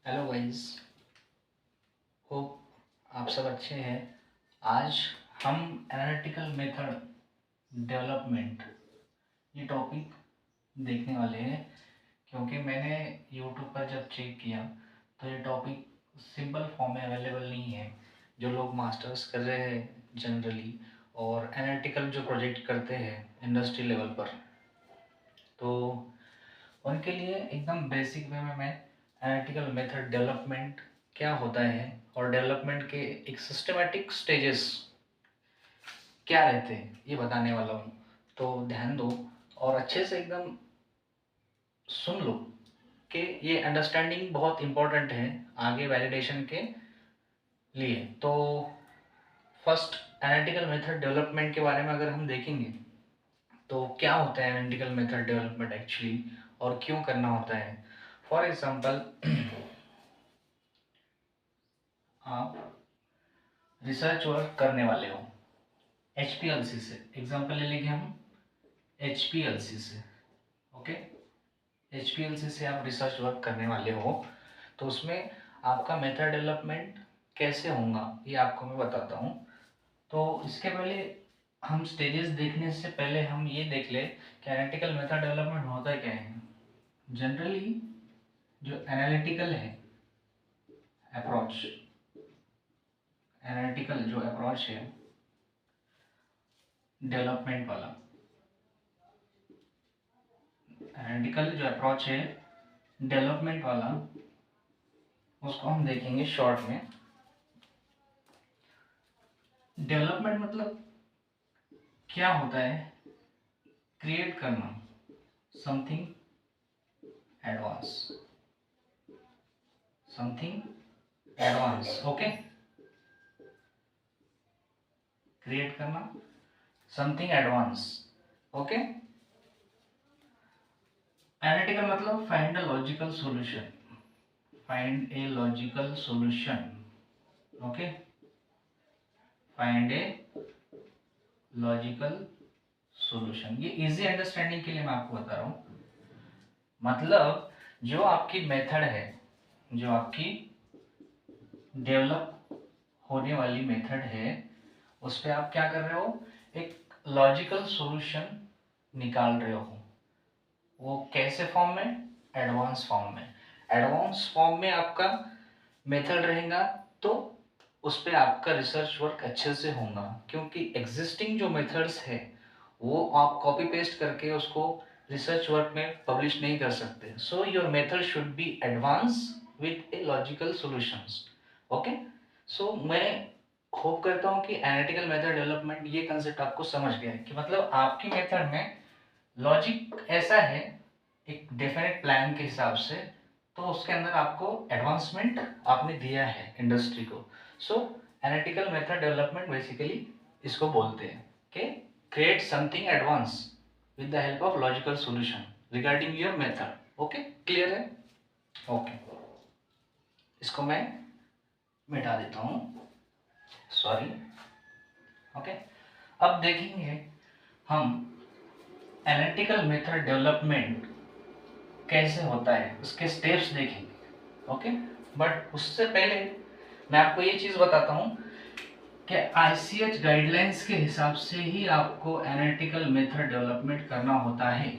Hello guys, hope आप सब अच्छे हैं। आज हम एनालिटिकल मेथड डेवलपमेंट ये टॉपिक देखने वाले हैं, क्योंकि मैंने यूट्यूब पर जब चेक किया तो ये टॉपिक सिंपल फॉर्म में अवेलेबल नहीं है। जो लोग मास्टर्स कर रहे हैं जनरली और एनालिटिकल जो प्रोजेक्ट करते हैं इंडस्ट्री लेवल पर, तो उनके लिए एकदम बेसिक वे में मैं एनालिटिकल मेथड डेवलपमेंट क्या होता है और डेवलपमेंट के एक सिस्टमेटिक स्टेजेस क्या रहते हैं ये बताने वाला हूँ। तो ध्यान दो और अच्छे से एकदम सुन लो कि ये अंडरस्टैंडिंग बहुत इम्पोर्टेंट है आगे वैलिडेशन के लिए। तो फर्स्ट, एनालिटिकल मेथड डेवलपमेंट के बारे में अगर हम देखेंगे तो क्या होता है एनालिटिकल मेथड डेवलपमेंट एक्चुअली और क्यों करना होता है। फॉर एग्जांपल, आप रिसर्च वर्क करने वाले हो HPLC से, एग्जांपल ले लेंगे हम HPLC से। ओके, HPLC से आप रिसर्च वर्क करने वाले हो तो उसमें आपका मेथड डेवलपमेंट कैसे होगा ये आपको मैं बताता हूँ। तो इसके पहले हम स्टेजेस देखने से पहले हम ये देख ले कि एनालिटिकल मेथड डेवलपमेंट होता क्या है। जनरली जो एनालिटिकल है अप्रोच, एनालिटिकल जो अप्रोच है डेवलपमेंट वाला, एनालिटिकल जो अप्रोच है डेवलपमेंट वाला, उसको हम देखेंगे शॉर्ट में। डेवलपमेंट मतलब क्या होता है, क्रिएट करना something advance, something advance. Okay, create करना समथिंग एडवांस। ओके, एनालिटिकल मतलब find a logical solution, find a logical solution. Okay, find a logical solution, ये इजी अंडरस्टैंडिंग के लिए मैं आपको बता रहा हूँ। मतलब जो आपकी मेथड है, जो आपकी डेवलप होने वाली मेथड है, उस पर आप क्या कर रहे हो, एक लॉजिकल सॉल्यूशन निकाल रहे हो। वो कैसे फॉर्म में, एडवांस फॉर्म में। एडवांस फॉर्म में आपका मेथड रहेगा तो उस पर आपका रिसर्च वर्क अच्छे से होगा, क्योंकि एग्जिस्टिंग जो मेथड्स है वो आप कॉपी पेस्ट करके उसको रिसर्च वर्क में पब्लिश नहीं कर सकते। So your method should be advance with a logical solutions. Okay, so मैं होप करता हूँ कि एनालिटिकल मेथड डेवलपमेंट ये कंसेप्ट आपको समझ गया है कि मतलब आपकी मेथड में लॉजिक ऐसा है एक डेफिनेट प्लान के हिसाब से, तो उसके अंदर आपको एडवांसमेंट आपने दिया है इंडस्ट्री को। सो एनालिटिकल मेथड डेवलपमेंट बेसिकली इसको बोलते हैं कि create something advance with the help of logical solution regarding your method. Okay, clear है? ओके, इसको मैं मिटा देता हूँ, सॉरी। ओके, अब देखेंगे हम एनालिटिकल मेथड डेवलपमेंट कैसे होता है, उसके स्टेप्स देखेंगे। ओके, बट उससे पहले मैं आपको ये चीज़ बताता हूँ कि ICH गाइडलाइंस के हिसाब से ही आपको एनालिटिकल मेथड डेवलपमेंट करना होता है।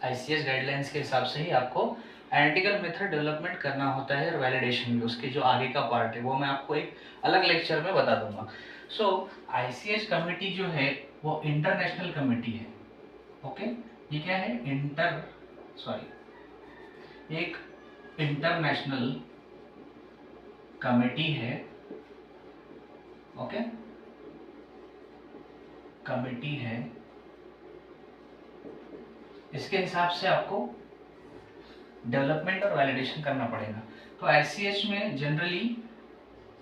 ICH गाइडलाइंस के हिसाब से ही आपको एनालिटिकल मेथड डेवलपमेंट करना होता है, और वैलिडेशन भी उसके जो आगे का पार्ट है वो मैं आपको एक अलग लेक्चर में बता दूंगा। सो ICH कमेटी जो है वो इंटरनेशनल कमेटी है। ओके, ये क्या है, एक इंटरनेशनल कमेटी है। ओके, कमेटी है, इसके हिसाब से आपको डेवलपमेंट और वैलिडेशन करना पड़ेगा। तो ICH में जनरली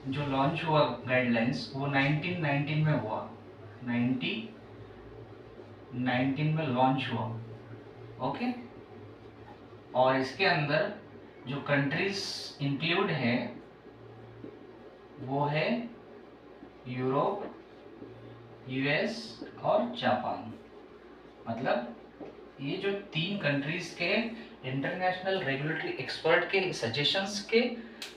जो लॉन्च हुआ गाइडलाइंस वो 1919 में हुआ, 1919 में लॉन्च हुआ। ओके, और इसके अंदर जो कंट्रीज इंक्लूड है वो है यूरोप, US और जापान। मतलब ये जो तीन कंट्रीज के इंटरनेशनल रेगुलेटरी एक्सपर्ट के सजेशंस के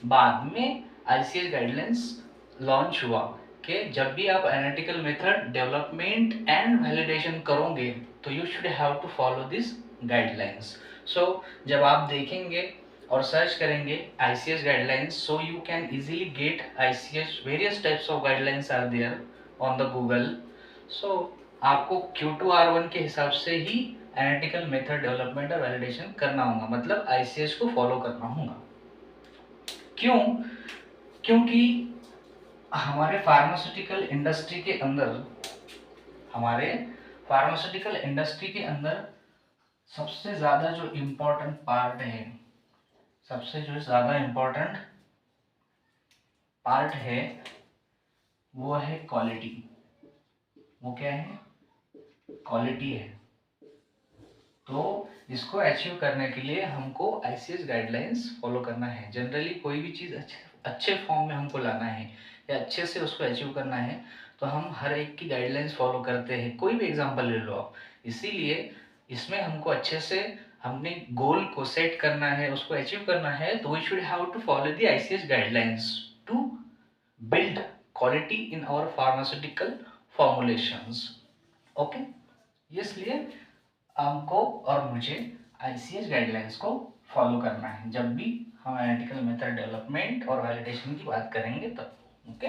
बाद में आईसीएस गाइडलाइंस लॉन्च हुआ कि जब भी आप analytical method development and validation करोगे तो you should have to follow this guidelines. So जब आप देखेंगे और सर्च करेंगे ICS guidelines, so you can easily get ICS various types of guidelines are there on the Google. So आपको Q2R1 के हिसाब से ही एनालिटिकल मेथड डेवलपमेंट और वैलिडेशन करना होगा, मतलब आईसीएस को फॉलो करना होगा। क्यों? क्योंकि हमारे फार्मास्यूटिकल इंडस्ट्री के अंदर सबसे ज़्यादा जो इम्पोर्टेंट पार्ट है, वो है क्वालिटी। वो क्या है? क्वालिटी है। तो इसको अचीव करने के लिए हमको आईसीएस गाइडलाइंस फॉलो करना है। जनरली कोई भी चीज़ अच्छे फॉर्म में हमको लाना है या अच्छे से उसको अचीव करना है तो हम हर एक की गाइडलाइंस फॉलो करते हैं। कोई भी एग्जांपल ले लो आप। इसीलिए इसमें हमको अच्छे से हमने गोल को सेट करना है, उसको अचीव करना है, तो we should have to follow the ICS guidelines to build quality in our pharmaceutical formulations. Okay, इसलिए हमको और मुझे आईसीएस गाइडलाइंस को फॉलो करना है जब भी हम एनालिटिकल मेथड डेवलपमेंट और वैलिडेशन की बात करेंगे तब। ओके,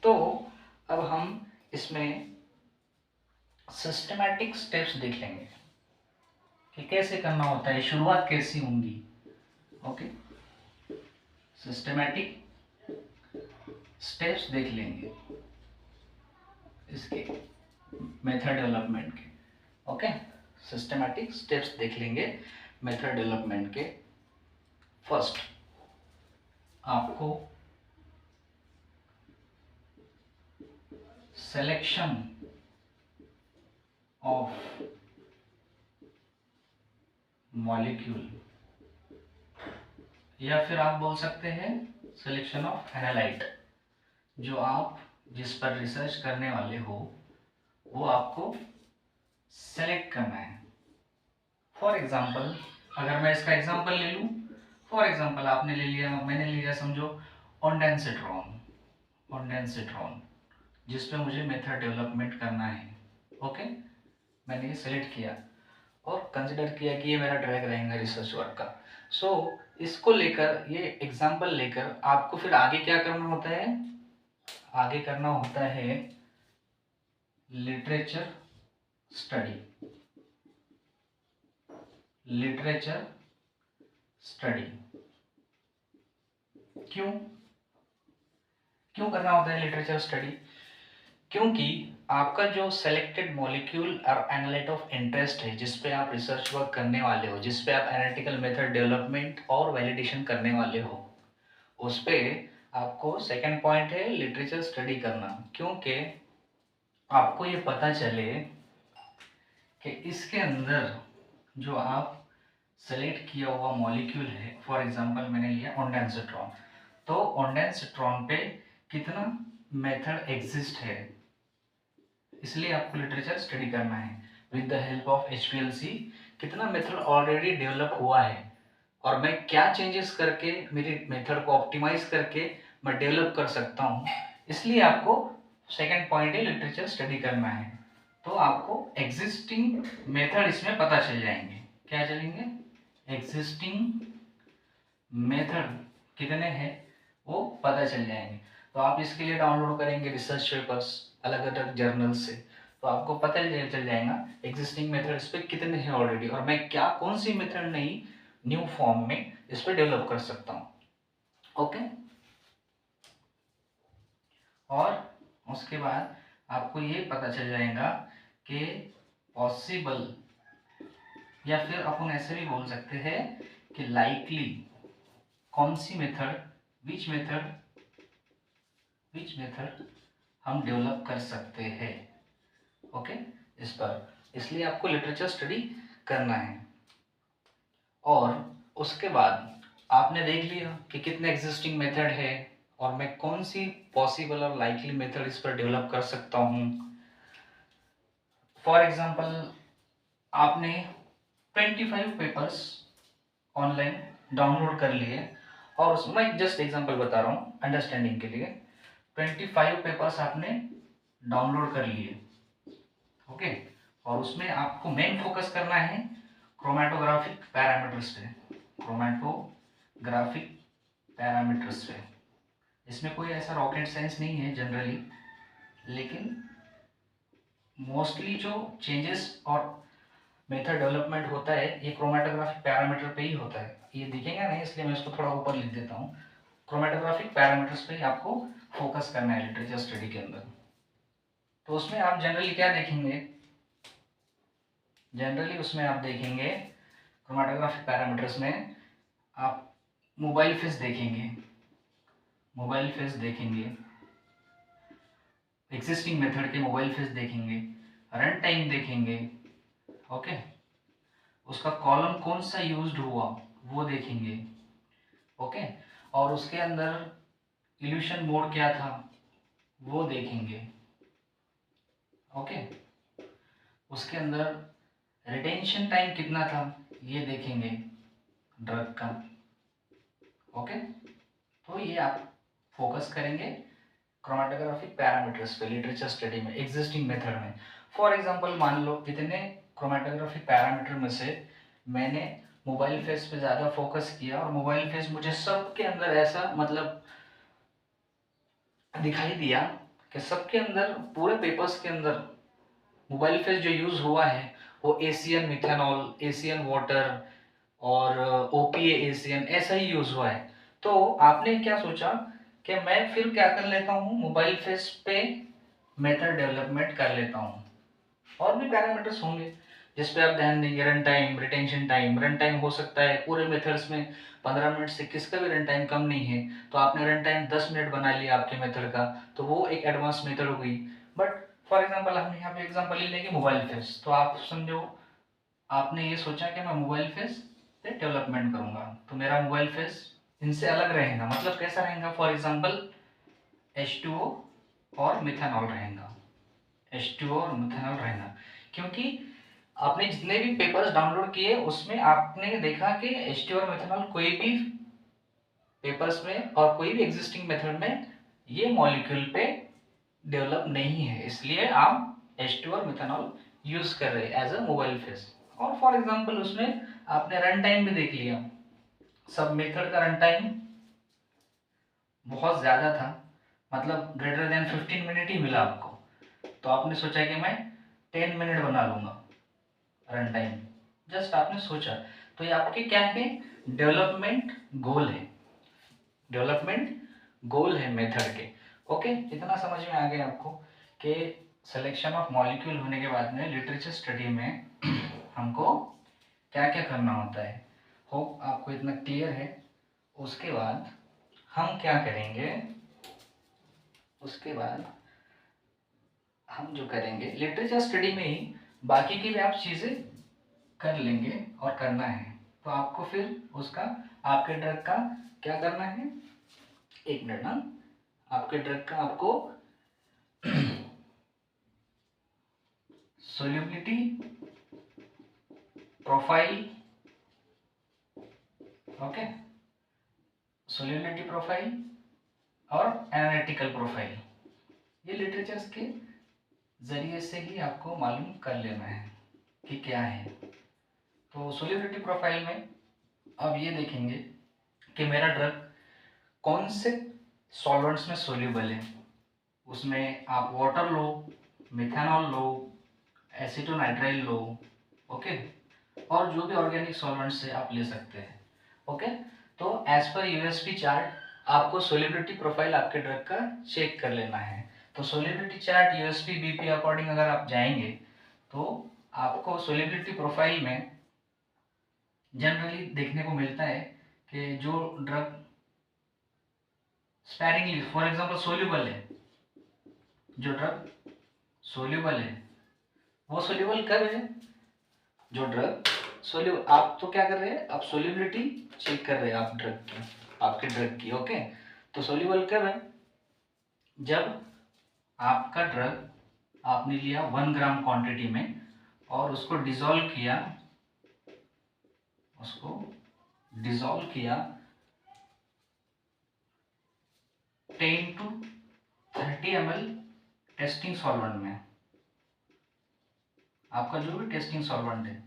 तो अब हम इसमें सिस्टमैटिक स्टेप्स देख लेंगे कि कैसे करना होता है, शुरुआत कैसी होंगी। ओके, सिस्टमैटिक स्टेप्स देख लेंगे इसके मेथड डेवलपमेंट के। ओके, सिस्टमैटिक स्टेप्स देख लेंगे मेथड डेवलपमेंट के। फर्स्ट, आपको सिलेक्शन ऑफ मॉलिक्यूल या फिर आप बोल सकते हैं सिलेक्शन ऑफ एनालाइट, जो आप जिस पर रिसर्च करने वाले हो वो आपको सेलेक्ट करना है। फॉर एग्जाम्पल, अगर मैं इसका एग्जाम्पल ले लूँ, फॉर एग्जाम्पल आपने ले लिया, मैंने ले लिया, समझो ओंडेनसिट्रॉन, जिस पे मुझे मेथड डेवलपमेंट करना है। ओके, मैंने ये सेलेक्ट किया और कंसिडर किया कि ये मेरा ड्रैग रहेगा रिसर्च वर्क का। सो इसको लेकर, ये एग्जाम्पल लेकर आपको फिर आगे क्या करना होता है? आगे करना होता है लिटरेचर स्टडी। क्यों करना होता है लिटरेचर स्टडी? क्योंकि आपका जो सेलेक्टेड मॉलिक्यूल और एनालाइट ऑफ इंटरेस्ट है, जिस पे आप रिसर्च वर्क करने वाले हो, जिस पे आप एनालिटिकल मेथड डेवलपमेंट और वैलिडेशन करने वाले हो, उस पे आपको सेकंड पॉइंट है लिटरेचर स्टडी करना। क्योंकि आपको ये पता चले कि इसके अंदर जो आप सेलेक्ट किया हुआ मॉलिक्यूल है, फॉर एग्जांपल मैंने लिया ओंडेनसिट्रॉन, तो ओंडेनसिट्रॉन पे कितना मेथड एग्जिस्ट है, इसलिए आपको लिटरेचर स्टडी करना है। With the help of HPLC कितना मेथड ऑलरेडी डेवलप हुआ है और मैं क्या चेंजेस करके मेरी मेथड को ऑप्टिमाइज करके मैं डेवलप कर सकता हूँ, इसलिए आपको सेकंड पॉइंट है लिटरेचर स्टडी करना है। तो आपको एग्जिस्टिंग मेथड इसमें पता चल जाएंगे। क्या चलेंगे? एग्जिस्टिंग मेथड कितने हैं वो पता चल जाएंगे। तो आप इसके लिए डाउनलोड करेंगे रिसर्च पेपर्स अलग अलग जर्नल से, तो आपको पता चल जाएगा एग्जिस्टिंग मेथड इस पर कितने हैं ऑलरेडी और मैं क्या कौन सी मेथड नई न्यू फॉर्म में इस पर डेवलप कर सकता हूँ। ओके, और उसके बाद आपको ये पता चल जाएगा कि पॉसिबल, या फिर अपन ऐसे भी बोल सकते हैं कि लाइकली कौन सी मेथड, विच मेथड हम डेवलप कर सकते हैं। ओके, इस पर, इसलिए आपको लिटरेचर स्टडी करना है। और उसके बाद आपने देख लिया कि कितने एग्जिस्टिंग मेथड है और मैं कौन सी पॉसिबल और लाइकली मेथड इस पर डेवलप कर सकता हूँ। फॉर एग्जांपल, आपने 25 पेपर्स ऑनलाइन डाउनलोड कर लिए, और उसमें मैं जस्ट एग्जांपल बता रहा हूँ अंडरस्टैंडिंग के लिए। 25 पेपर्स आपने डाउनलोड कर लिए, ओके, और उसमें आपको मेन फोकस करना है क्रोमेटोग्राफिक पैरामीटर्स पे, क्रोमेटोग्राफिक पैरामीटर्स पे। इसमें कोई ऐसा रॉकेट साइंस नहीं है जनरली, लेकिन मोस्टली जो चेंजेस और मेथड डेवलपमेंट होता है ये क्रोमेटोग्राफिक पैरामीटर पे ही होता है। ये दिखेगा नहीं, इसलिए मैं इसको थोड़ा ऊपर लिख देता हूँ। क्रोमेटोग्राफिक पैरामीटर्स पे ही आपको फोकस करना है लिटरेचर स्टडी के अंदर। तो उसमें आप जनरली क्या देखेंगे, जनरली उसमें आप देखेंगे क्रोमेटोग्राफिक पैरामीटर्स में आप मोबाइल फेस देखेंगे, मोबाइल फेस देखेंगे, एग्जिस्टिंग मेथड के मोबाइल फेस देखेंगे, रन टाइम देखेंगे, ओके, उसका कॉलम कौन सा यूज्ड हुआ वो देखेंगे, ओके, और उसके अंदर इल्यूशन मोड क्या था वो देखेंगे, ओके, उसके अंदर रिटेंशन टाइम कितना था ये देखेंगे ड्रग का, ओके। तो ये आप फोकस करेंगे क्रोमेटोग्राफिक पैरामीटर्स पे लिटरेचर स्टडी में, एग्जिस्टिंग मेथड में। फॉर एग्जांपल मान लो इतने क्रोमेटोग्राफिक पैरामीटर में से मैंने मोबाइल फेस पे ज़्यादा फोकस किया, और मोबाइल फेस मुझे सबके अंदर ऐसा मतलब दिखाई दिया कि सबके अंदर पूरे पेपर्स के अंदर मोबाइल फेस जो यूज़ हुआ है वो एशियन मिथेनॉल, एशियन वाटर और ओपीए एशियन ऐसा ही यूज़ हुआ है। तो आपने क्या सोचा कि मैं फिर क्या कर लेता हूँ, मोबाइल फेस पे मेथड डेवलपमेंट कर लेता हूँ। और भी पैरामीटर्स होंगे जिस पे आप ध्यान देंगे, run time, retention time. Run time हो सकता है पूरे मेथड्स में 15 मिनट से किसका भी रन टाइम कम नहीं है, तो आपने रन टाइम 10 मिनट बना लिया आपके मेथड का, तो वो एक एडवांस मेथड हो गई। बट फॉर एग्जाम्पल हम यहाँ पे एग्जाम्पल ले लेंगे मोबाइल फेस, तो आप समझो आपने ये सोचा कि मैं मोबाइल फेस पे डेवलपमेंट करूंगा, तो मेरा मोबाइल फेस इनसे अलग रहेगा। मतलब कैसा रहेगा, फॉर एग्जाम्पल H2O और मिथेनॉल रहेगा, H2O और मिथेनॉल रहेगा, क्योंकि आपने जितने भी पेपर्स डाउनलोड किए उसमें आपने देखा कि H2O और मिथेनॉल कोई भी पेपर्स में और कोई भी एग्जिस्टिंग मेथड में ये मॉलिक्यूल पे डेवलप नहीं है, इसलिए आप H2O और मिथेनॉल यूज कर रहे हैं एज अ मोबाइल फेस। और फॉर एग्जांपल उसमें आपने रन टाइम भी देख लिया, सब मेथड का रन टाइम बहुत ज़्यादा था, मतलब ग्रेटर देन 15 मिनट ही मिला आपको, तो आपने सोचा कि मैं 10 मिनट बना लूँगा रन टाइम, जस्ट आपने सोचा। तो ये आपके क्या है, डेवलपमेंट गोल है, डेवलपमेंट गोल है मेथड के, ओके। इतना समझ में आ गया आपको कि सिलेक्शन ऑफ मॉलिक्यूल होने के बाद में लिटरेचर स्टडी में हमको क्या क्या करना होता है। होप आपको इतना क्लियर है। उसके बाद हम क्या करेंगे, उसके बाद हम जो करेंगे लिटरेचर स्टडी में ही बाकी की भी आप चीज़ें कर लेंगे और करना है, तो आपको फिर उसका आपके ड्रग का क्या करना है, एक मिनट ना, आपके ड्रग का आपको solubility profile, okay, solubility profile और एनालिटिकल प्रोफाइल, ये लिटरेचर्स के जरिए से ही आपको मालूम कर लेना है कि क्या है। तो सोल्यूबिलिटी प्रोफाइल में अब ये देखेंगे कि मेरा ड्रग कौन से सॉल्वेंट्स में सोल्यूबल है, उसमें आप वाटर लो, मिथेनॉल लो, एसीटोनाइट्राइल लो, ओके, और जो भी ऑर्गेनिक सॉल्वेंट्स से आप ले सकते हैं, ओके। तो एज पर यूएसपी चार्ट आपको सोल्यूबिलिटी प्रोफाइल आपके ड्रग का चेक कर लेना है। तो solubility chart USP BP according अगर आप जाएंगे तो आपको सोल्यूबिलिटी प्रोफाइल में जनरली देखने को मिलता है कि जो drug sparingly for example soluble है, जो ड्रग सोल्यूबल है वो सोल्यूबल कब है, जो ड्रग सोल्यूबल, आप तो क्या कर रहे हैं, आप सोल्यूबिलिटी चेक कर रहे हैं आप ड्रग की, आपके ड्रग की, ओके। तो सोल्यूबल कब है, जब आपका ड्रग आपने लिया 1 ग्राम क्वांटिटी में और उसको डिसॉल्व किया उसको डिसॉल्व किया 10 to 30 ml टेस्टिंग सॉल्वेंट में। आपका जो भी टेस्टिंग सॉल्वेंट है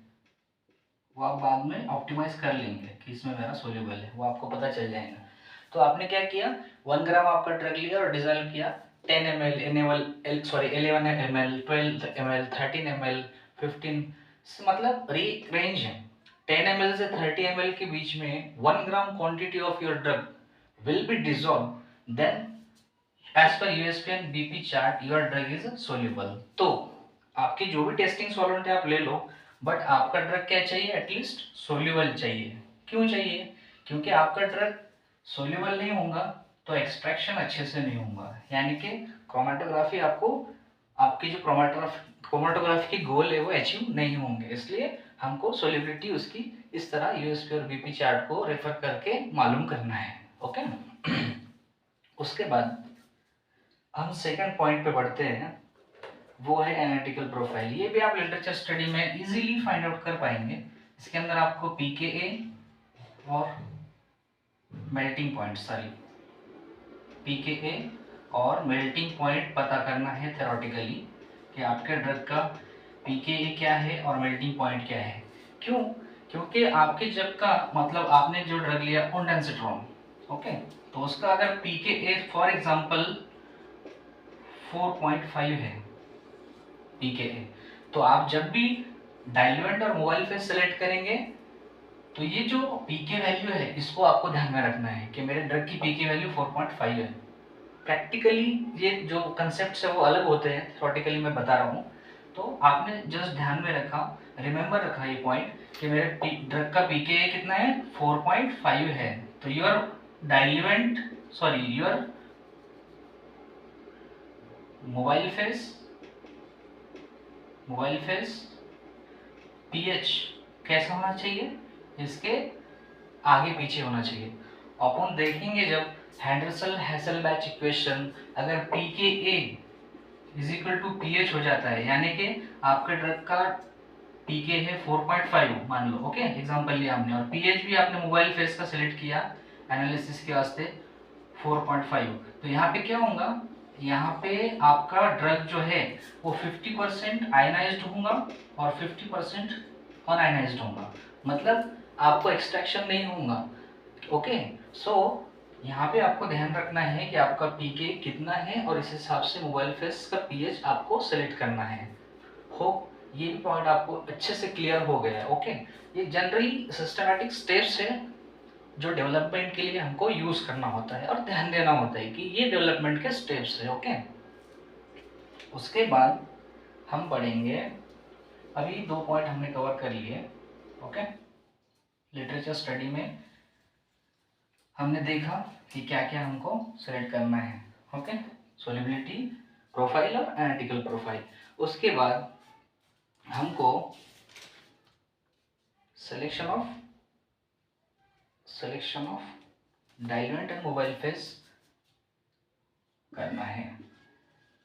वो आप बाद में ऑप्टिमाइज कर लेंगे कि इसमें मेरा सोल्यूबल है, वो आपको पता चल जाएगा। तो आपने क्या किया, 1 ग्राम आपका ड्रग लिया और डिजोल्व किया 10 ml, 11 ml, 12 ml, 13 ml, 15, मतलब रेंज है 10 ml से 30 ml के बीच में 1 gram quantity of your drug will be dissolve, then as per USP and BP chart your drug is soluble. तो आपकी जो भी टेस्टिंग सॉल्वेंट है आप ले लो, बट आपका ड्रग क्या चाहिए, एटलीस्ट सोल्यूबल चाहिए। क्यों चाहिए, क्योंकि आपका ड्रग सोल्यूबल नहीं होगा तो एक्सट्रैक्शन अच्छे से नहीं होगा, यानी कि क्रोमेटोग्राफी आपको, आपकी जो क्रोमेटोग्राफी की गोल है वो अचीव नहीं होंगे। इसलिए हमको सोल्यूबिलिटी उसकी इस तरह यूएसपी और बीपी चार्ट को रेफर करके मालूम करना है। ओके उसके बाद हम सेकंड पॉइंट पे बढ़ते हैं, वो है एनालिटिकल प्रोफाइल। ये भी आप लिटरेचर स्टडी में इजीली फाइंड आउट कर पाएंगे। इसके अंदर आपको पीकेए और मेल्टिंग पॉइंट, पीकेए और मेल्टिंग पॉइंट पता करना है थ्योरेटिकली कि आपके ड्रग का पीकेए क्या है और मेल्टिंग पॉइंट क्या है। क्यों, क्योंकि आपके ड्रग का मतलब आपने जो ड्रग लिया ओंडानसेट्रोन, ओके, तो उसका अगर पीकेए फॉर एग्जांपल 4.5 है पीकेए, तो आप जब भी डाइल्यूएंट और मोबाइल फेस सेलेक्ट करेंगे तो ये जो पीके वैल्यू है इसको आपको ध्यान में रखना है कि मेरे ड्रग की पीके वैल्यू 4.5 है। प्रैक्टिकली ये जो कंसेप्ट है वो अलग होते हैं, थ्योरेटिकली मैं बता रहा हूँ। तो आपने जस्ट ध्यान में रखा, रिमेंबर रखा ये पॉइंट कि मेरे ड्रग का पीके कितना है 4.5 है, तो your diluent your mobile face pH कैसा होना चाहिए, इसके आगे पीछे होना चाहिए। अपन देखेंगे जब हेंडरसन-हैसेलबैच इक्वेशन, अगर pKa is equal to pH हो जाता है, यानी कि आपके ड्रग का पीके है 4.5 मान लो, ओके एग्जांपल लिया हमने, और पीएच भी आपने मोबाइल फेस का सिलेक्ट किया एनालिसिस के वास्ते 4.5, तो यहाँ पे क्या होगा, यहाँ पे आपका ड्रग जो है वो 50% आयनाइज्ड होगा और 50% अनआयनाइज्ड होगा, मतलब आपको एक्सट्रैक्शन नहीं होगा। ओके सो यहाँ पे आपको ध्यान रखना है कि आपका पीके कितना है और इस हिसाब से मोबाइल फेस का पीएच आपको सेलेक्ट करना है। होप ये भी पॉइंट आपको अच्छे से क्लियर हो गया है। ओके ये जनरली सिस्टमैटिक स्टेप्स है जो डेवलपमेंट के लिए हमको यूज करना होता है और ध्यान देना होता है कि ये डेवलपमेंट के स्टेप्स है। ओके उसके बाद हम पढ़ेंगे, अभी 2 पॉइंट हमने कवर कर लिए। ओके लिटरेचर स्टडी में हमने देखा कि क्या क्या हमको सेलेक्ट करना है। ओके सोल्युबिलिटी प्रोफाइल और एनालिटिकल प्रोफाइल। उसके बाद हमको selection of diluent and mobile face करना है।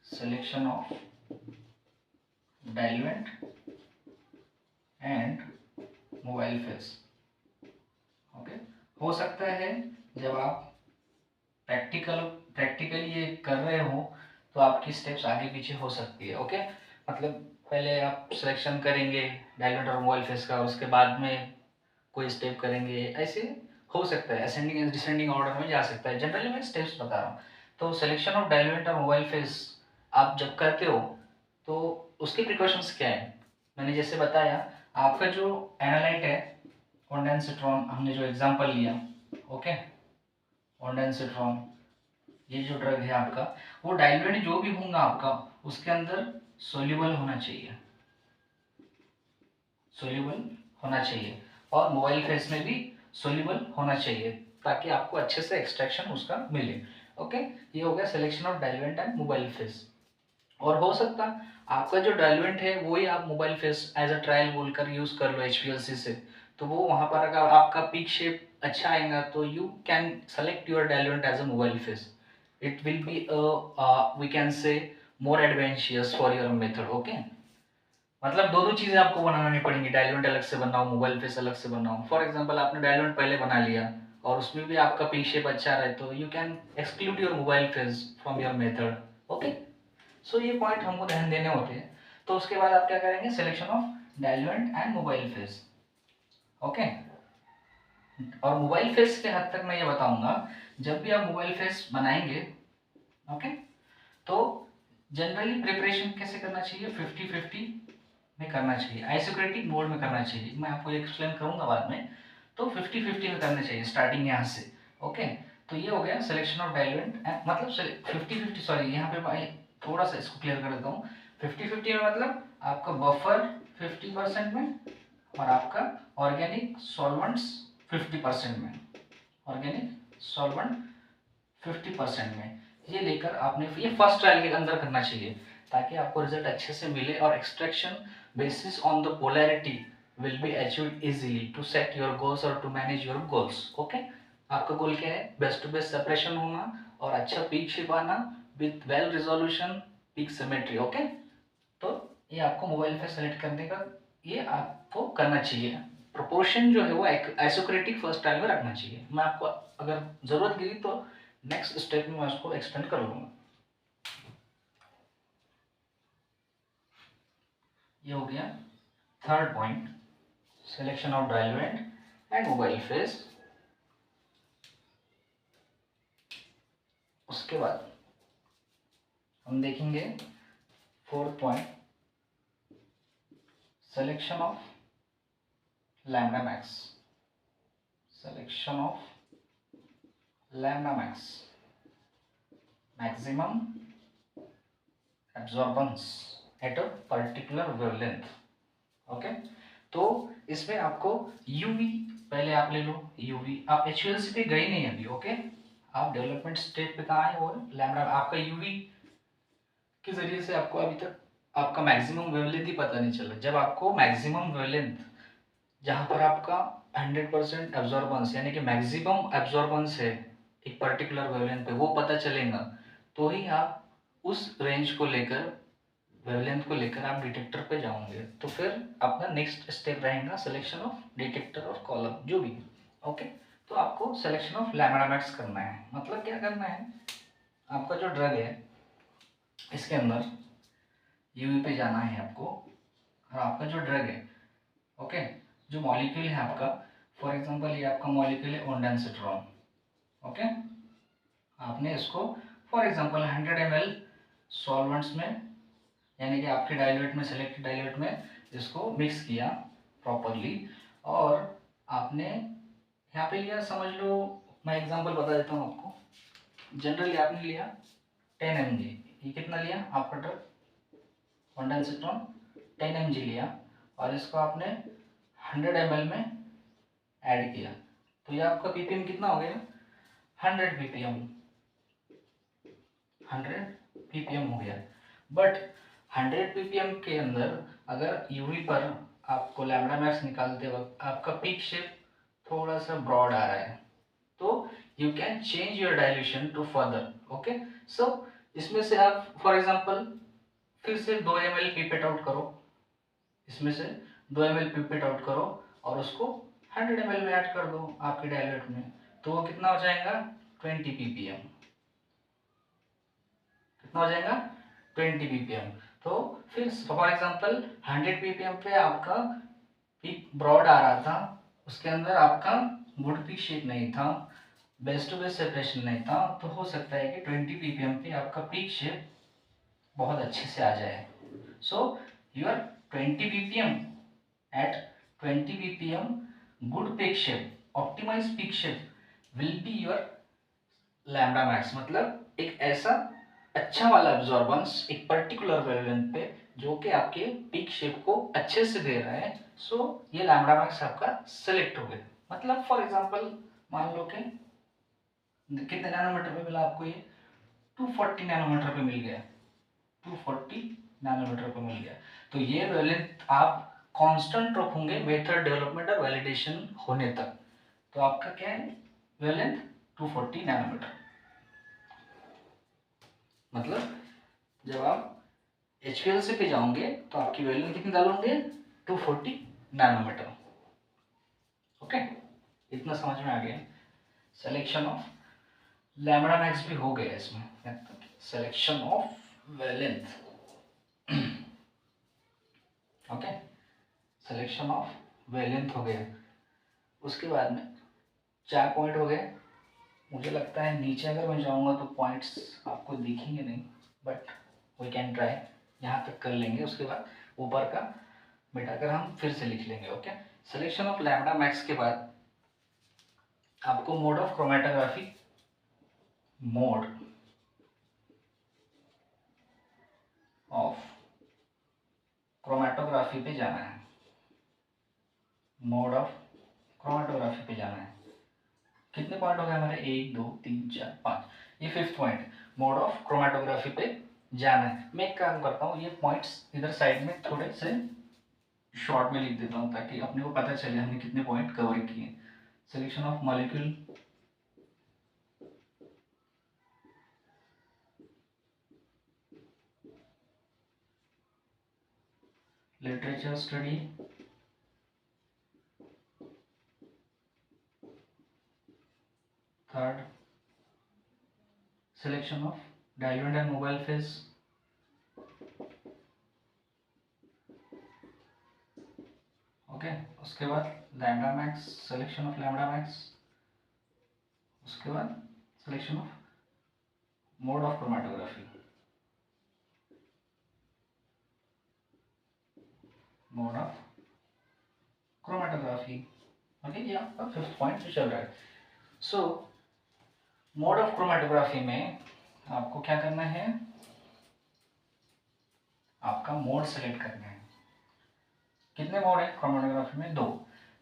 Selection of diluent and mobile phase. Okay हो सकता है जब आप प्रैक्टिकली ये कर रहे हो तो आपकी स्टेप्स आगे पीछे हो सकती है। ओके मतलब पहले आप सिलेक्शन करेंगे डायल्यूएंट और मोबाइल फेस का, उसके बाद में कोई स्टेप करेंगे, ऐसे हो सकता है, असेंडिंग एंड डिसेंडिंग ऑर्डर में जा सकता है। जनरली मैं स्टेप्स बता रहा हूँ। तो सिलेक्शन ऑफ डायल्यूएंट और मोबाइल फेस आप जब करते हो तो उसके प्रिकॉशंस क्या है, मैंने जैसे बताया आपका जो एनालाइट है ओंडानसेट्रोन, हमने जो एग्जांपल लिया, ओके ओंडानसेट्रोन ये जो ड्रग है आपका, वो डाइल्यूएंट जो भी होगा आपका उसके अंदर सोल्यूबल होना चाहिए, सोल्यूबल होना चाहिए, और मोबाइल फेस में भी सोल्यूबल होना चाहिए ताकि आपको अच्छे से एक्सट्रैक्शन उसका मिले। ओके ये हो गया selection of diluent and mobile phase. और हो सकता आपका जो डाइल्यूएंट है वही आप mobile phase as a trial बोलकर यूज कर लो HPLC से, तो वो वहां पर अगर आपका पीक शेप अच्छा आएगा तो you can select your diluent as a mobile phase. It will be we can say more advantageous for your method. Okay मतलब दो दो चीजें आपको बनाना नहीं पड़ेंगी, डायलुएंट अलग से बनाओ, मोबाइल फेस अलग से बनाओ। फॉर एग्जांपल आपने डायलुएंट पहले बना लिया और उसमें भी आपका पी शेप अच्छा रहे तो you can exclude your mobile phase from your method. Okay, so ये पॉइंट हमको ध्यान देने होते हैं। तो उसके बाद आप क्या करेंगे, selection of diluent and mobile phase. Okay, और मोबाइल फेस के हद तक मैं ये बताऊंगा, जब भी आप मोबाइल फेस बनाएंगे, ओके, तो जनरली प्रिपरेशन कैसे करना चाहिए, 50-50 में करना चाहिए, आइसोक्रेटिक मोड में करना चाहिए। मैं आपको एक्सप्लेन करूंगा बाद में। तो 50-50 में करना चाहिए स्टार्टिंग यहाँ से। ओके, तो ये हो गया सिलेक्शन ऑफ डायलुएंट, मतलब 50-50, सॉरी यहाँ पे मैं थोड़ा सा इसको क्लियर कर देता हूँ। 50-50 में मतलब आपका बफर 50% में और आपका ऑर्गेनिक सॉल्वेंट्स 50% में, ऑर्गेनिक सॉल्वेंट 50% में, ये लेकर आपने ये फर्स्ट ट्रायल के अंदर करना चाहिए ताकि आपको रिजल्ट अच्छे से मिले और extraction basis on the polarity will be achieved easily to set your goals और to manage your goals. Okay, आपका गोल क्या है, बेस्ट टू बेस्ट सेपरेशन होना और अच्छा पीक शेप आना with well resolution, peak symmetry. Okay, तो ये आपको मोबाइल पे सेलेक्ट करने का ये आपको करना चाहिए। प्रोपोर्शन जो है वो आइसोक्रेटिक फर्स्ट ट्रायल में रखना चाहिए। मैं आपको अगर जरूरत गिरी तो नेक्स्ट स्टेप में मैं उसको एक्सटेंड कर लूंगा। ये हो गया third point, selection of diluent and mobile phase. उसके बाद हम देखेंगे fourth point, selection of lambda max, selection of lambda max, maximum absorbance at a particular wavelength. Okay, तो इसमें आपको यूवी पहले आप ले लो, यूवी आप एचयूएलसी पे गए नहीं अभी। ओके, आप डेवलपमेंट स्टेट पे कहाँ है, और लैम्डा आपका यूवी के जरिए से आपको अभी तक आपका मैक्सिमम वेवलेंथ ही पता नहीं चला। जब आपको मैक्सिमम वेवलेंथ जहाँ पर आपका 100% एब्जॉर्बेंस यानी कि मैक्सिमम एब्जॉर्बेंस है एक पर्टिकुलर वेवलेंथ पे, वो पता चलेगा तो ही आप उस रेंज को लेकर, वेवलेंथ को लेकर आप डिटेक्टर पे जाओगे। तो फिर आपका नेक्स्ट स्टेप रहेगा सिलेक्शन ऑफ डिटेक्टर और कॉलम जो भी। ओके, तो आपको सिलेक्शन ऑफ लैम्डा मैक्स करना है। मतलब क्या करना है, आपका जो ड्रग है इसके अंदर यूवी पे जाना है आपको, और आपका जो ड्रग है, ओके, जो मॉलिक्यूल है आपका, फॉर एग्जांपल ये आपका मॉलिक्यूल है ओंडानसिट्रॉन। ओके, आपने इसको फॉर एग्जांपल 100 ml सॉल्वेंट्स में यानी कि आपके डाइल्यूट में, सेलेक्टेड डाइल्यूट में इसको मिक्स किया प्रॉपरली, और आपने यहाँ पे लिया, समझ लो मैं एग्जांपल बता देता हूँ आपको। जनरली आपने लिया 10 mg, ये कितना लिया आपका ड्रग ओंडानसिट्रॉन 10 mg लिया, और इसको आपने 100 ml में ऐड किया, तो ये आपका पीपीएम कितना हो गया, 100 पीपीएम, 100 पीपीएम हो गया। बट 100 पीपीएम के अंदर अगर यूवी पर आपको लैम्डा मैक्स निकालते वक्त आपका पीक शेप थोड़ा सा ब्रॉड आ रहा है, तो you can change your dilution to further. Okay, so इसमें से आप फॉर एग्जांपल फिर से 2 ml पीपेट आउट करो, इसमें से 2 ml पिपेट आउट करो और उसको 100 ml में ऐड कर दो आपके डायल्यूट में, तो वो कितना हो जाएगा 20 ppm, कितना हो जाएगा 20 ppm। तो फिर फॉर एग्जांपल 100 ppm पे आपका पीक ब्रॉड आ रहा था, उसके अंदर आपका गुड पीक शेप नहीं था, बेस्ट टू बेस्ट सेपरेशन नहीं था, तो हो सकता है कि 20 ppm पे आपका पीक शेप बहुत अच्छे से आ जाए। So your 20 ppm at 20 ppm good peak shape, optimized peak shape will be your lambda max, मतलब एक ऐसा अच्छा वाला एब्जॉर्बेंस एक पर्टिकुलर वेवलेंथ पे जो कि आपके पीक शेप को अच्छे से दे रहा है। सो ये लैम्डा मैक्स आपका सेलेक्ट हो गया। मतलब फॉर एग्जांपल मान लो कि कितने नैनोमीटर पे मिला आपको, ये 240 नैनोमीटर पे मिल गया, 240 नैनोमीटर पे मिल गया। तो ये वेवलेंथ आप कांस्टेंट रखोगे मेथड डेवलपमेंट और वैलिडेशन होने तक, तो आपका क्या है वेवलेंथ 240 नैनोमीटर। मतलब जब आप HPLC पे जाओगे तो आपकी वैल्यू कितनी डालोगे, 240 नैनोमीटर। ओके, इतना समझ में आ गया। सिलेक्शन ऑफ लैम्बडा मैक्स भी हो गया इसमें, selection of wavelength. Okay, selection of wavelength हो गया। उसके बाद में 4 पॉइंट हो गए। मुझे लगता है नीचे अगर मैं जाऊंगा तो पॉइंट्स आपको दिखेंगे नहीं, बट वी कैन ट्राई, यहाँ तक कर लेंगे। उसके बाद ऊपर का मिटाकर हम फिर से लिख लेंगे। Okay, selection of lambda max के बाद आपको mode of chromatography, mode of chromatography पे जाना है। मोड ऑफ क्रोमेटोग्राफी पे जाना है। कितने पॉइंट हो गए हमारे, 1 2 3 4 5, ये 5th point, mode of chromatography पे जाना है। मैं एक काम करता हूँ, ये पॉइंट्स इधर साइड में थोड़े से शॉर्ट में लिख देता हूँ ताकि अपने को पता चले हमने कितने पॉइंट कवर किए। Selection of molecule, literature study, third selection of diluent and mobile phase, okay. उसके बाद lambda max, selection of lambda max. उसके बाद selection of mode of chromatography, mode of chromatography. Okay, ये आपका 5th पॉइंट चल रहा है। सो मोड ऑफ क्रोमेटोग्राफी में आपको क्या करना है, आपका मोड सेलेक्ट करना है। कितने मोड है क्रोमेटोग्राफी में, 2,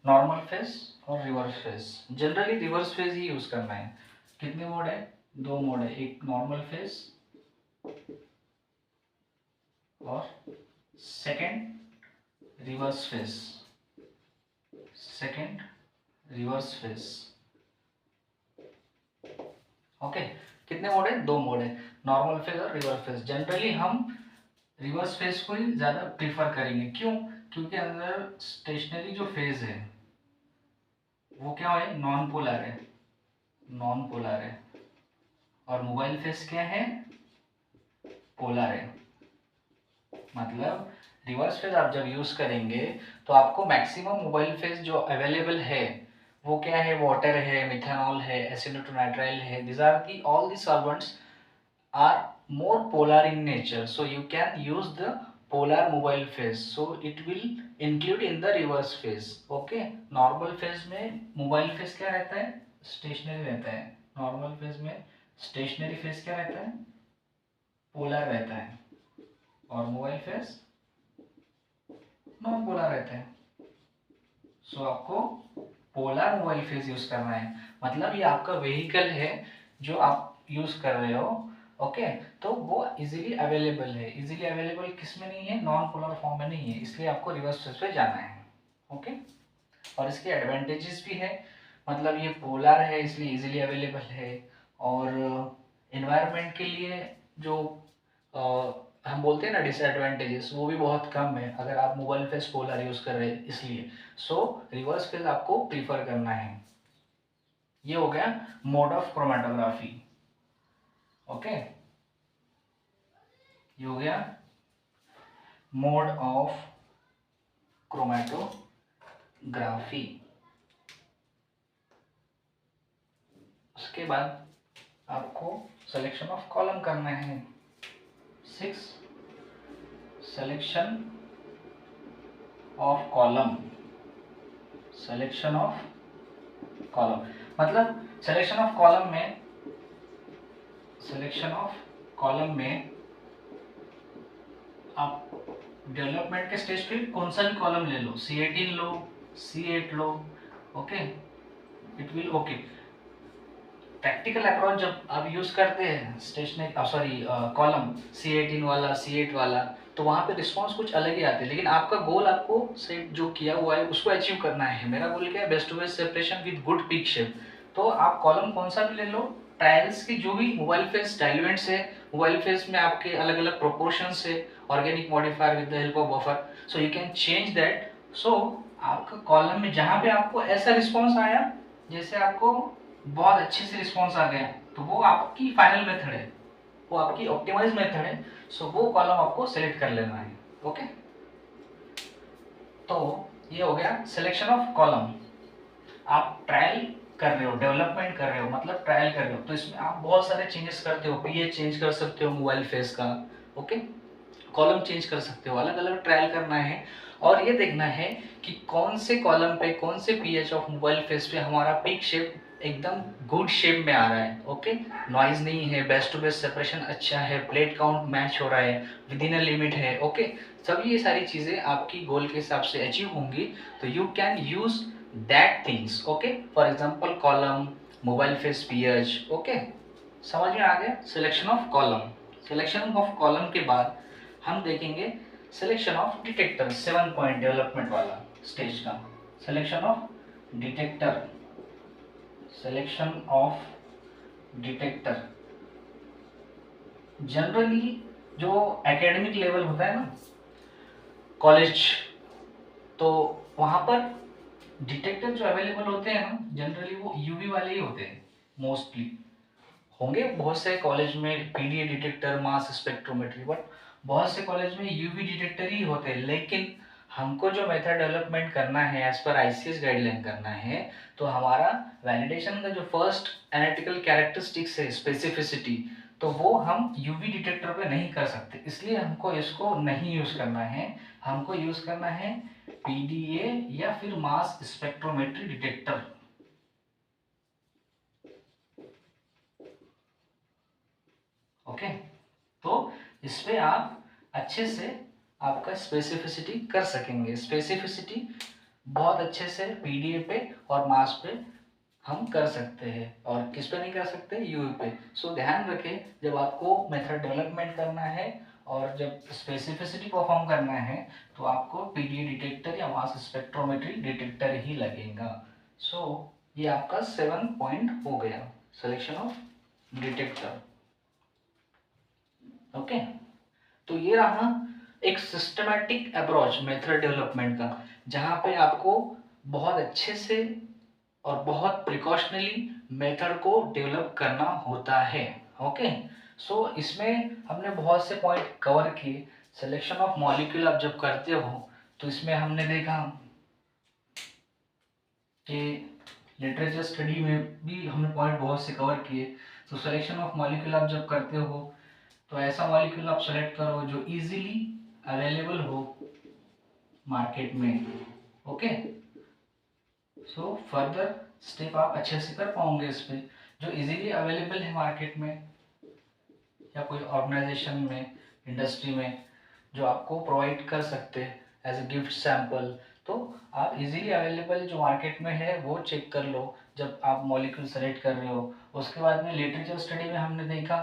नॉर्मल फेज और reverse phase. Generally reverse phase ही यूज करना है। कितने मोड है, 2 मोड है, एक नॉर्मल फेज और second reverse phase, second reverse phase. Okay, कितने मोड है, 2 मोड है, नॉर्मल फेज और रिवर्स फेज। जनरली हम रिवर्स फेज को ही ज्यादा प्रीफर करेंगे। क्यों, क्योंकि अंदर स्टेशनरी जो फेज है वो क्या है, नॉन पोलर है, नॉन पोलर है। और मोबाइल फेज क्या है, पोलर है। मतलब रिवर्स फेज आप जब यूज करेंगे तो आपको मैक्सिमम मोबाइल फेज जो अवेलेबल है वो क्या है, वाटर है, मिथेनॉल है, एसिटोनाइट्राइल है। This are the all the solvents are more polar in nature, so you can use the polar mobile phase, so it will include in the reverse phase. Okay, normal phase में mobile phase क्या रहता है, stationary रहता है। normal phase में stationary phase क्या रहता है, polar रहता है। और mobile phase non polar रहता है। सो आपको पोलर मोबाइल फेज यूज करना है। मतलब ये आपका व्हीकल है जो आप यूज कर रहे हो। ओके, तो वो इजीली अवेलेबल है। इजीली अवेलेबल किस में नहीं है, नॉन पोलर फॉर्म में नहीं है, इसलिए आपको रिवर्स फेज पे जाना है। ओके, और इसके एडवांटेजेस भी है। मतलब ये पोलर है इसलिए इजीली अवेलेबल है। और एनवायरनमेंट के लिए जो हम बोलते हैं ना डिसएडवांटेजेस, वो भी बहुत कम है अगर आप मोबाइल फेज पोलर यूज कर रहे हैं इसलिए। सो रिवर्स फेज आपको प्रीफर करना है। ये हो गया मोड ऑफ क्रोमेटोग्राफी। ओके, ये हो गया मोड ऑफ क्रोमेटोग्राफी। उसके बाद आपको सिलेक्शन ऑफ कॉलम करना है। 6, selection of column, selection of column. मतलब सिलेक्शन ऑफ कॉलम में, सिलेक्शन ऑफ कॉलम में आप डेवलपमेंट के स्टेज पे कौन सा भी कॉलम ले लो, C18 low, C8 low. Okay, it will okay. Practical approach जब आप यूज करते हैं स्टेशनरी सॉरी कॉलम C18 वाला, C8 वाला, तो वहाँ पे रिस्पॉन्स कुछ अलग ही आते हैं। लेकिन आपका गोल, आपको सेट जो किया हुआ है उसको अचीव करना है। मेरा गोल क्या है, best to best separation with good peak shape. तो आप कॉलम कौन सा भी ले लो, ट्रायल्स की जो भी मोबाइल फेज डाइल्यूएंट्स है, मोबाइल फेज में आपके अलग अलग प्रोपोर्शंस है, organic modifier with the help of buffer, so you can change that. So आपका कॉलम में जहाँ पे आपको ऐसा रिस्पॉन्स आया, जैसे आपको बहुत अच्छे से रिस्पॉन्स आ गया, तो वो आपकी फाइनल मेथड है, वो आपकी ऑप्टिमाइज मेथड है। सो वो कॉलम आपको सेलेक्ट कर लेना है। ओके, तो ये हो गया सिलेक्शन ऑफ कॉलम। आप ट्रायल कर रहे हो, डेवलपमेंट कर रहे हो, मतलब ट्रायल कर रहे हो, तो इसमें आप बहुत सारे चेंजेस करते हो। पीएच चेंज कर सकते हो मोबाइल फेस का, ओके, कॉलम चेंज कर सकते हो, अलग अलग ट्रायल करना है। और ये देखना है कि कौन से कॉलम पे, कौन से पीएच ऑफ मोबाइल फेस पे हमारा पिक शेप एकदम गुड शेप में आ रहा है। ओके, नॉइज नहीं है, बेस्ट टू बेस्ट सेपरेशन अच्छा है, प्लेट काउंट मैच हो रहा है, विद इन अ लिमिट है। ओके, सभी ये सारी चीज़ें आपकी गोल के हिसाब से अचीव होंगी, तो you can use that things. Okay, for example column, mobile face pH. Okay, समझ में आ गया selection of column. Selection of column के बाद हम देखेंगे selection of detector, 7 point development वाला स्टेज का। Selection of detector, selection of detector. Generally जो एकेडमिक लेवल होता है ना, कॉलेज, तो वहाँ पर डिटेक्टर जो अवेलेबल होते हैं ना, जनरली वो यूवी वाले ही होते हैं मोस्टली। होंगे बहुत से कॉलेज में PDA detector, mass spectrometry, but बहुत से कॉलेज में यूवी डिटेक्टर ही होते हैं। लेकिन हमको जो मेथड डेवलपमेंट करना है एज पर आईसीएस गाइडलाइन करना है, तो हमारा वैलिडेशन का जो फर्स्ट एनालिटिकल कैरेक्टरिस्टिक्स है, स्पेसिफिसिटी, तो वो हम यूवी डिटेक्टर पे नहीं कर सकते, इसलिए हमको इसको नहीं यूज करना है। हमको यूज करना है पीडीए या फिर मास स्पेक्ट्रोमेट्री डिटेक्टर। ओके, तो इस पे आप अच्छे से आपका स्पेसिफिसिटी कर सकेंगे। स्पेसिफिसिटी बहुत अच्छे से पीडीए पे और मास पे हम कर सकते हैं, और किस पे नहीं कर सकते, यूवी पे। सो ध्यान रखें, जब आपको मेथड डेवलपमेंट करना है और जब स्पेसिफिसिटी परफॉर्म करना है, तो आपको पीडीए डिटेक्टर या मास स्पेक्ट्रोमेट्री डिटेक्टर ही लगेगा। सो ये आपका 7 पॉइंट हो गया सिलेक्शन ऑफ डिटेक्टर। ओके, तो ये रहा एक सिस्टमैटिक अप्रोच मेथड डेवलपमेंट का, जहाँ पे आपको बहुत अच्छे से और बहुत प्रिकॉशनली मेथड को डेवलप करना होता है। ओके, सो इसमें हमने बहुत से पॉइंट कवर किए। सिलेक्शन ऑफ मॉलिक्यूल आप जब करते हो, तो इसमें हमने देखा कि लिटरेचर स्टडी में भी हमने पॉइंट बहुत से कवर किए। तो सिलेक्शन ऑफ मॉलिक्यूल आप जब करते हो, तो ऐसा मॉलिक्यूल आप सेलेक्ट करो जो इजीली अवेलेबल हो मार्केट में। ओके, सो फर्दर स्टेप आप अच्छे से कर पाओगे इस पे, जो इजीली अवेलेबल है मार्केट में या कोई ऑर्गेनाइजेशन में, इंडस्ट्री में, जो आपको प्रोवाइड कर सकते हैं एज ए गिफ्ट सैंपल। तो आप इजीली अवेलेबल जो मार्केट में है वो चेक कर लो जब आप मॉलिक्यूल सेलेक्ट कर रहे हो। उसके बाद में लिटरेचर स्टडी में हमने देखा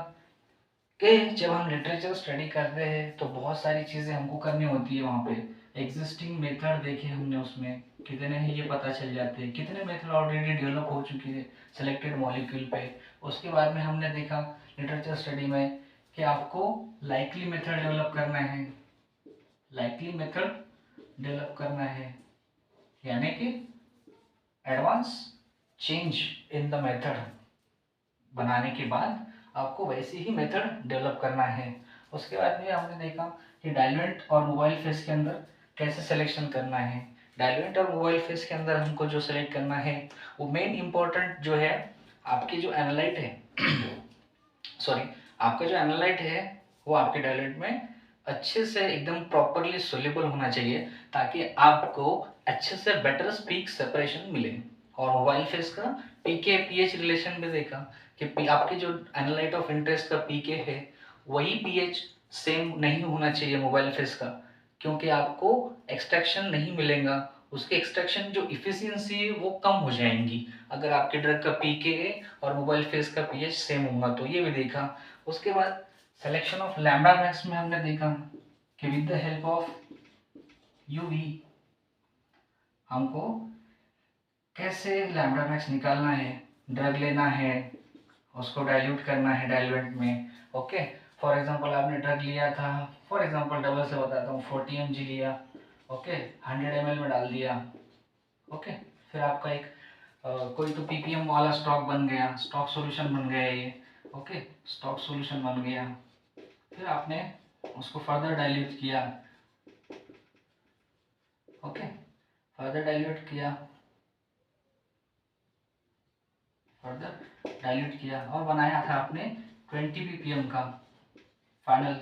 कि जब हम लिटरेचर स्टडी करते हैं तो बहुत सारी चीज़ें हमको करनी होती है। वहाँ पे एग्जिस्टिंग मेथड देखे हमने, उसमें कितने हैं ये पता चल जाते हैं, कितने मेथड ऑलरेडी डेवलप हो चुके हैं सेलेक्टेड मॉलिक्यूल पे। उसके बाद में हमने देखा लिटरेचर स्टडी में कि आपको लाइकली मेथड डेवलप करना है, लाइकली मेथड डेवलप करना है, यानी कि advance change in the method बनाने के बाद आपको वैसी ही मेथड डेवलप करना है। उसके बाद में हमने देखा कि डाइल्यूएंट और मोबाइल फेस के अंदर कैसे सिलेक्शन करना है। डाइल्यूएंट और मोबाइल फेस के अंदर हमको जो सेलेक्ट करना है, वो मेन इंपॉर्टेंट जो है आपकी जो एनालाइट है सॉरी, आपका जो एनालाइट है वो आपके डाइल्यूएंट में अच्छे से एकदम प्रॉपरली सोल्यूबल होना चाहिए, ताकि आपको अच्छे से बेटर पीक सेपरेशन मिले। और मोबाइल फेस का पीके पीएच रिलेशन भी देखा कि आपके जो एनालाइट ऑफ इंटरेस्ट का पीके है वही पीएच सेम नहीं होना चाहिए मोबाइल फेस का, क्योंकि आपको एक्सट्रैक्शन नहीं मिलेगा, उसके एक्सट्रैक्शन जो इफिशियंसी है वो कम हो जाएंगी अगर आपके ड्रग का पीके और मोबाइल फेस का पीएच सेम होगा। तो ये भी देखा। उसके बाद सिलेक्शन ऑफ लैम्डा मैक्स में हमने देखा कि with the help of UV हमको कैसे लैम्डा मैक्स निकालना है, ड्रग लेना है, उसको डाइल्यूट करना है डाइल्यूएंट में। ओके, फॉर एग्जांपल आपने ड्रग लिया था, फॉर एग्जांपल डबल से बताता हूँ, 40 mg लिया, ओके, 100 ml में डाल दिया, ओके, फिर आपका एक कोई तो ppm वाला स्टॉक बन गया, स्टॉक सॉल्यूशन बन गया ये, ओके, स्टॉक सॉल्यूशन बन गया। फिर आपने उसको फर्दर डाइल्यूट किया, ओके, फर्दर डाइल्यूट किया, फर्दर डाइल्यूट किया और बनाया था आपने 20 ppm का फाइनल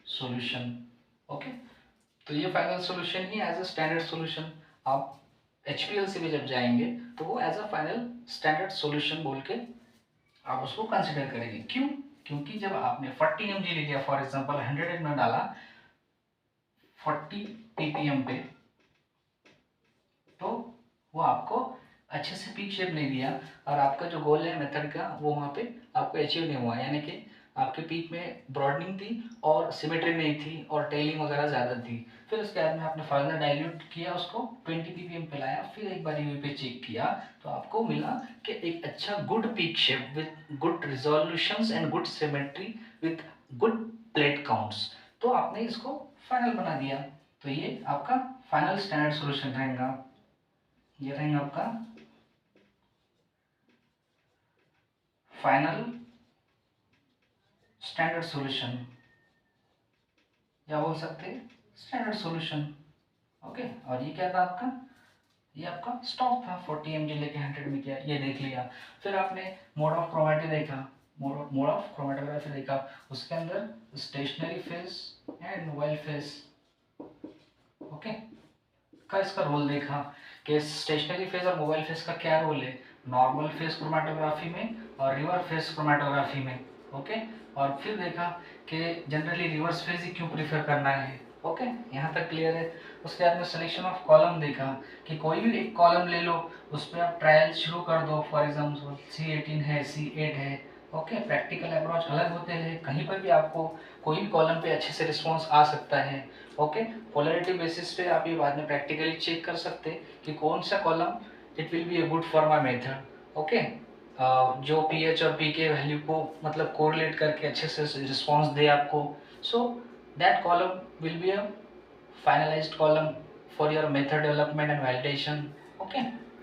सॉल्यूशन, ओके। तो ये फाइनल सॉल्यूशन ही एज अ स्टैंडर्ड सॉल्यूशन आप HPLC में जब जाएंगे तो वो as a final standard solution बोल के आप उसको कंसिडर करेंगे। क्यों? क्योंकि जब आपने 40 mg ले लिया, फॉर एग्जांपल 100 ml डाला 40 ppm पे, तो वो आपको अच्छे से पीक शेप नहीं दिया और आपका जो गोल है मेथड का वो वहाँ पे आपको अचीव नहीं हुआ, यानी कि आपके पीक में ब्रॉडनिंग थी और सिमेट्री नहीं थी और टेलिंग वगैरह ज़्यादा थी। फिर उसके बाद में आपने फर्दर डाइल्यूट किया, उसको 20 ppm पे लाया, फिर एक बार यूवी पे चेक किया तो आपको मिला कि एक अच्छा good peak shape with good resolutions and good symmetry with good plate counts, तो आपने इसको फाइनल बना दिया। तो ये आपका फाइनल स्टैंडर्ड सॉल्यूशन रहेगा, ये रहेगा आपका फाइनल स्टैंडर्ड सॉल्यूशन, या बोल सकते हैं स्टैंडर्ड सॉल्यूशन, ओके। और ये क्या था आपका, ये आपका स्टॉक था 40 mg लेके 100 में किया, ये देख लिया। फिर आपने मोड ऑफ क्रोमेटी देखा, मोड ऑफ क्रोमेटोग्राफी देखा, उसके अंदर stationary phase and mobile phase, okay, का इसका रोल देखा कि स्टेशनरी फेज और मोबाइल फेज का क्या रोल है नॉर्मल फेज क्रोमेटोग्राफी में और रिवर्स फेज क्रोमेटोग्राफी में, ओके। और फिर देखा कि जनरली रिवर्स फेज ही क्यों प्रीफर करना है, ओके, यहाँ तक क्लियर है। उसके बाद में सिलेक्शन ऑफ कॉलम देखा कि कोई भी एक कॉलम ले लो, उस पर आप ट्रायल शुरू कर दो, फॉर एग्जाम्पल C18 है, C8 है, ओके। प्रैक्टिकल अप्रोच अलग होते हैं, कहीं पर भी आपको कोई भी कॉलम पे अच्छे से रिस्पॉन्स आ सकता है, ओके। पोलैरिटी बेसिस पे आप ये बाद में प्रैक्टिकली चेक कर सकते हैं कि कौन सा column it will be a good for my method, okay. जो पीएच और पी के वैल्यू को मतलब कोरिलेट करके अच्छे से रिस्पॉन्स दे आपको, so that column will be a finalised column for your method development and validation, okay.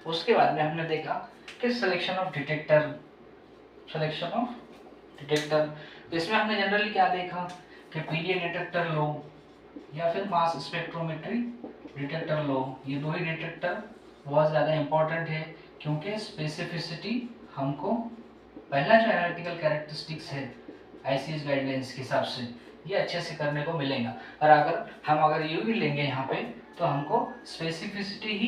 उसके बाद में हमने देखा कि selection of detector, selection of detector, इसमें हमने जनरली क्या देखा कि पीडीए डिटेक्टर लो या फिर मास स्पेक्ट्रोमेट्री डिटेक्टर लो, ये दो ही डिटेक्टर बहुत ज़्यादा इंपॉर्टेंट है, क्योंकि स्पेसिफिसिटी हमको पहला जो एनालिटिकल कैरेक्टरिस्टिक्स है आईसीएस गाइडलाइंस के हिसाब से ये अच्छे से करने को मिलेगा। और अगर यू भी लेंगे यहाँ पे तो हमको स्पेसिफिसिटी ही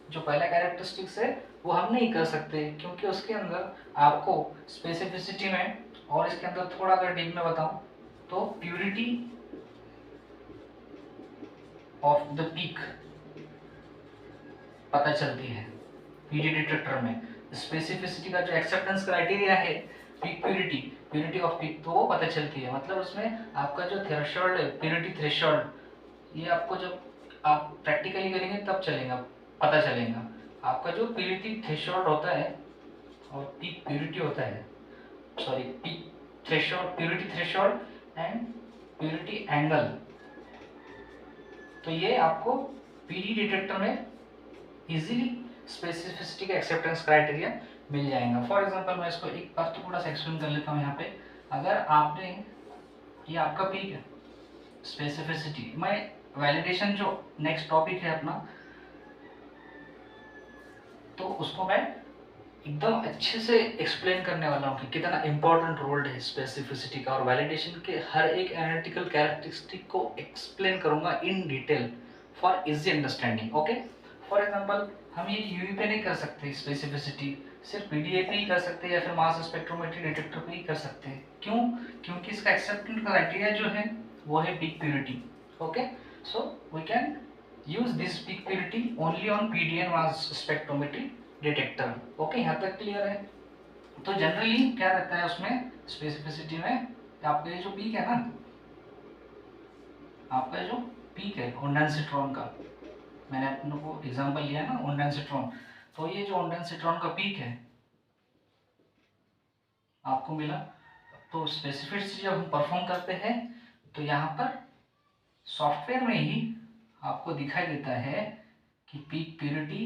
जो पहला कैरेक्टरिस्टिक्स है वो हम नहीं कर सकते, क्योंकि उसके अंदर आपको स्पेसिफिसिटी में और इसके अंदर थोड़ा अगर डीप में बताऊं तो प्यूरिटी ऑफ द पीक पता चलती है पीडी डिटेक्टर में। स्पेसिफिसिटी का जो एक्सेप्टेंस क्राइटेरिया है peak purity, purity off peak, तो वो पता चलती है, मतलब उसमें आपका जो थ्रेशोल्ड है प्यूरिटी थ्रेशोल्ड, ये आपको जब आप प्रैक्टिकली करेंगे तब चलेगा, पता चलेगा। आपका जो प्यूरिटी थ्रेशोल्ड होता है और पीक प्यूरिटी होता है, sorry peak threshold, purity threshold and purity angle, तो ये आपको पीडी डिटेक्टर में इजीली स्पेसिफिसिटी का एक्सेप्टेंस क्राइटेरिया मिल जाएगा। फॉर एग्जांपल मैं इसको एक बार थोड़ा सा एक्सप्लेन कर लेता हूँ यहाँ पे। अगर आपने ये आपका पीक है स्पेसिफिसिटी, मैं वैलिडेशन जो नेक्स्ट टॉपिक है अपना, तो उसको मैं एकदम अच्छे से एक्सप्लेन करने वाला हूँ कि कितना इंपॉर्टेंट रोल है स्पेसिफिसिटी का, और वैलिडेशन के हर एक एनालिटिकल कैरेक्टरिस्टिक को एक्सप्लेन करूंगा in detail for easy understanding, okay. For example हम ये यूवी पे नहीं कर सकते स्पेसिफिसिटी, सिर्फ पीडीए पे ही कर सकते हैं या फिर मास स्पेक्ट्रोमेट्री डिटेक्टर पे ही कर सकते हैं। क्यों? क्योंकि इसका एक्सेप्टेंस क्राइटेरिया जो है वो है peak purity, okay. So we can use this peak purity only on PD and mass spectrometry detector, okay. यहाँ तक क्लियर है? तो जनरली क्या रहता है उसमें स्पेसिफिसिटी में, आपका ये जो पीक है ना, आपका जो पीक है ओंडानसिट्रॉन का, मैंने अपने को एग्जांपल लिया ना ओंडानसिट्रॉन, तो ये जो ओंडानसिट्रॉन का पीक है आपको मिला तो स्पेसिफिसिटी जब हम परफॉर्म करते हैं तो यहाँ पर सॉफ्टवेयर में ही आपको दिखाई देता है कि पीक प्यूरिटी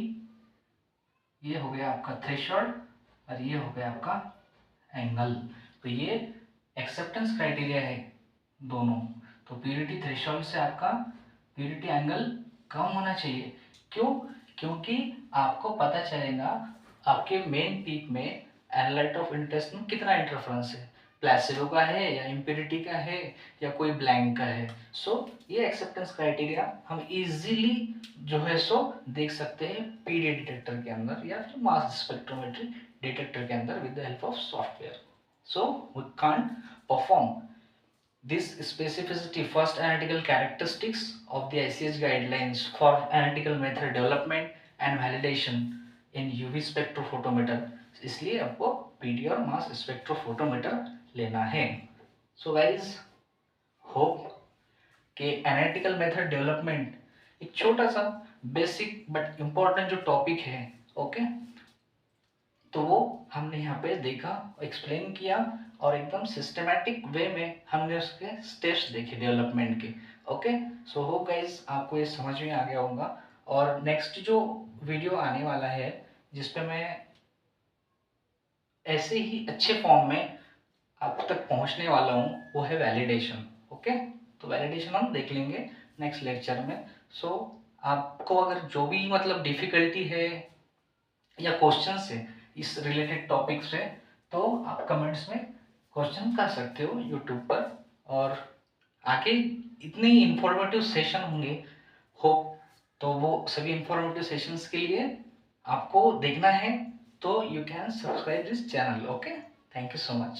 ये हो गया आपका थ्रेशोल्ड और ये हो गया आपका एंगल। तो ये एक्सेप्टेंस क्राइटेरिया है दोनों। तो प्यूरिटी थ्रेशोल्ड से आपका प्यूरिटी एंगल कम होना चाहिए। क्यों? क्योंकि आपको पता चलेगा आपके मेन पीक में एनालाइट ऑफ इंटरेस्ट में कितना इंटरफेरेंस है, प्लेसिबो का है या इम्प्यूरिटी का है या कोई ब्लैंक का है। सो ये एक्सेप्टेंस क्राइटेरिया हम इजीली जो है सो देख सकते हैं पीडी डिटेक्टर के अंदर या फिर मास स्पेक्ट्रोमेट्री डिटेक्टर के अंदर with the help of software. So we can't perform this specificity first analytical characteristics of the ICH guidelines for analytical method development and validation in UV spectrophotometer। इसलिए आपको PD और मास spectrophotometer लेना है। So guys hope कि analytical method development एक छोटा सा basic but important जो टॉपिक है, ओके, तो वो हमने यहाँ पे देखा, एक्सप्लेन किया और एकदम सिस्टमैटिक वे में हमने उसके स्टेप्स देखे डेवलपमेंट के। ओके, सो होप गाइज आपको ये समझ में आ गया होगा। और नेक्स्ट जो वीडियो आने वाला है जिसपे मैं ऐसे ही अच्छे फॉर्म में आप तक पहुंचने वाला हूँ वो है वैलिडेशन। ओके, तो वैलिडेशन हम देख लेंगे नेक्स्ट लेक्चर में। सो आपको अगर जो भी मतलब डिफिकल्टी है या क्वेश्चंस है इस रिलेटेड टॉपिक से तो आप कमेंट्स में क्वेश्चन कर सकते हो यूट्यूब पर। और आगे इतने ही इंफॉर्मेटिव सेशन होंगे होप, तो वो सभी इंफॉर्मेटिव सेशंस के लिए आपको देखना है तो you can subscribe this channel. Okay, thank you so much.